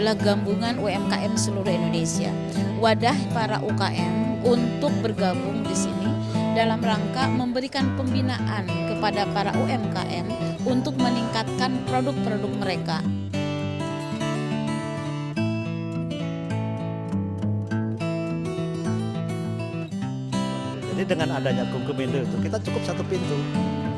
adalah gabungan UMKM seluruh Indonesia. Wadah para UKM untuk bergabung di sini dalam rangka memberikan pembinaan kepada para UMKM untuk meningkatkan produk-produk mereka. Jadi dengan adanya Gumkemindo itu kita cukup satu pintu.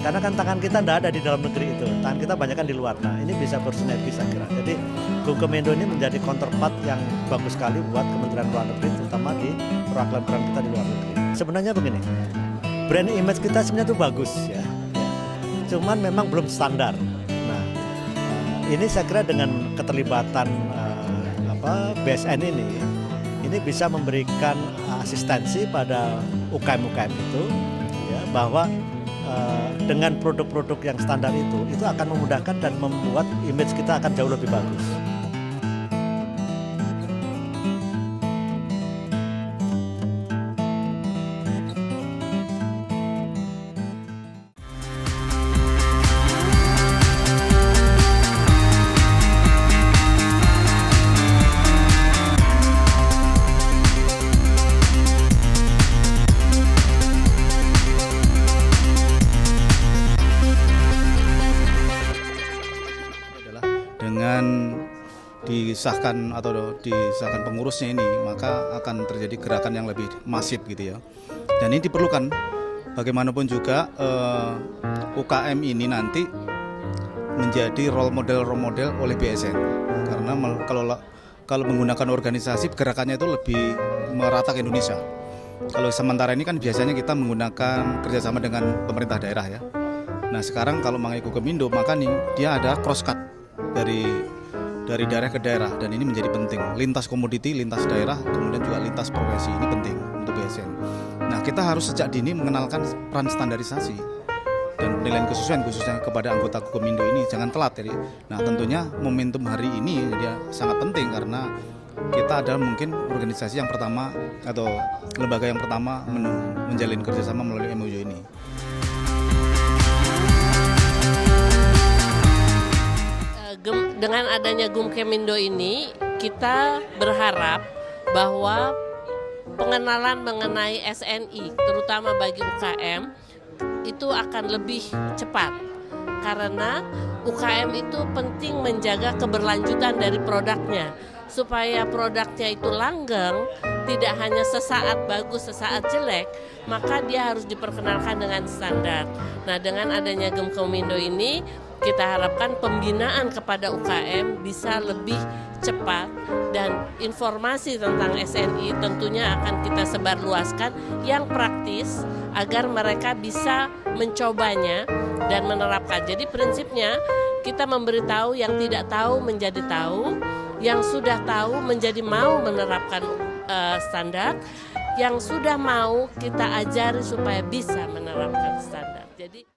Karena kan tangan kita tidak ada di dalam negeri itu, tangan kita banyak kan di luar. Nah ini bisa bersinergi saya kira. Jadi Gumkemindo ini menjadi counterpart yang bagus sekali buat Kementerian Luar Negeri, terutama di perwakilan kita di luar negeri. Sebenarnya begini, brand image kita sebenarnya itu bagus ya, cuman memang belum standar. Nah ini saya kira dengan keterlibatan BSN ini bisa memberikan asistensi pada UKM-UKM itu, ya, bahwa dengan produk-produk yang standar itu akan memudahkan dan membuat image kita akan jauh lebih bagus. Dengan disahkan pengurusnya ini, maka akan terjadi gerakan yang lebih masif gitu ya. Dan ini diperlukan bagaimanapun juga UKM ini nanti menjadi role model oleh BSN. Karena kalau menggunakan organisasi gerakannya itu lebih merata ke Indonesia. Kalau sementara ini kan biasanya kita menggunakan kerjasama dengan pemerintah daerah ya. Nah sekarang kalau mengenai Gumkemindo maka nih dia ada cross cut dari daerah ke daerah, dan ini menjadi penting. Lintas komoditi, lintas daerah, kemudian juga lintas profesi, ini penting untuk BSN. Nah kita harus sejak dini mengenalkan peran standarisasi dan penilaian kesusian khususnya kepada anggota Gumkemindo ini jangan telat. Jadi, nah tentunya momentum hari ini dia sangat penting karena kita adalah mungkin organisasi yang pertama atau lembaga yang pertama menjalin kerjasama melalui MOU ini. Dengan adanya Gumkemindo ini, kita berharap bahwa pengenalan mengenai SNI, terutama bagi UKM, itu akan lebih cepat. Karena UKM itu penting menjaga keberlanjutan dari produknya, supaya produknya itu langgeng, tidak hanya sesaat bagus, sesaat jelek, maka dia harus diperkenalkan dengan standar. Nah, dengan adanya Gumkemindo ini, kita harapkan pembinaan kepada UKM bisa lebih cepat dan informasi tentang SNI tentunya akan kita sebarluaskan yang praktis agar mereka bisa mencobanya dan menerapkan. Jadi prinsipnya kita memberitahu yang tidak tahu menjadi tahu, yang sudah tahu menjadi mau menerapkan standar, yang sudah mau kita ajari supaya bisa menerapkan standar. Jadi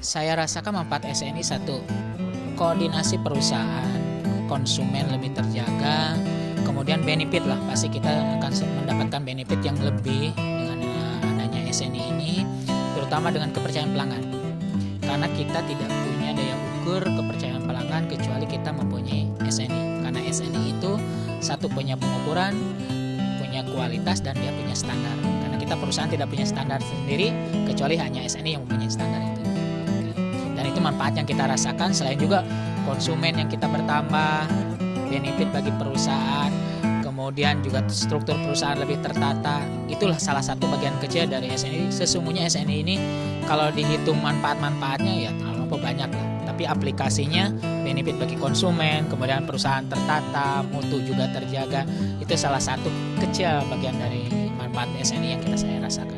saya rasakan manfaat SNI satu, koordinasi perusahaan, konsumen lebih terjaga, kemudian benefit lah, pasti kita akan mendapatkan benefit yang lebih dengan adanya SNI ini, terutama dengan kepercayaan pelanggan. Karena kita tidak punya daya ukur kepercayaan pelanggan kecuali kita mempunyai SNI. Karena SNI itu satu punya pengukuran, punya kualitas, dan dia punya standar. Karena kita perusahaan tidak punya standar sendiri kecuali hanya SNI yang mempunyai standar itu. Dan itu manfaat yang kita rasakan, selain juga konsumen yang kita bertambah, benefit bagi perusahaan, kemudian juga struktur perusahaan lebih tertata. Itulah salah satu bagian kecil dari SNI. Sesungguhnya SNI ini kalau dihitung manfaat-manfaatnya ya terlalu banyak lah. Tapi aplikasinya benefit bagi konsumen, kemudian perusahaan tertata, mutu juga terjaga. Itu salah satu kecil bagian dari manfaat SNI yang saya rasakan.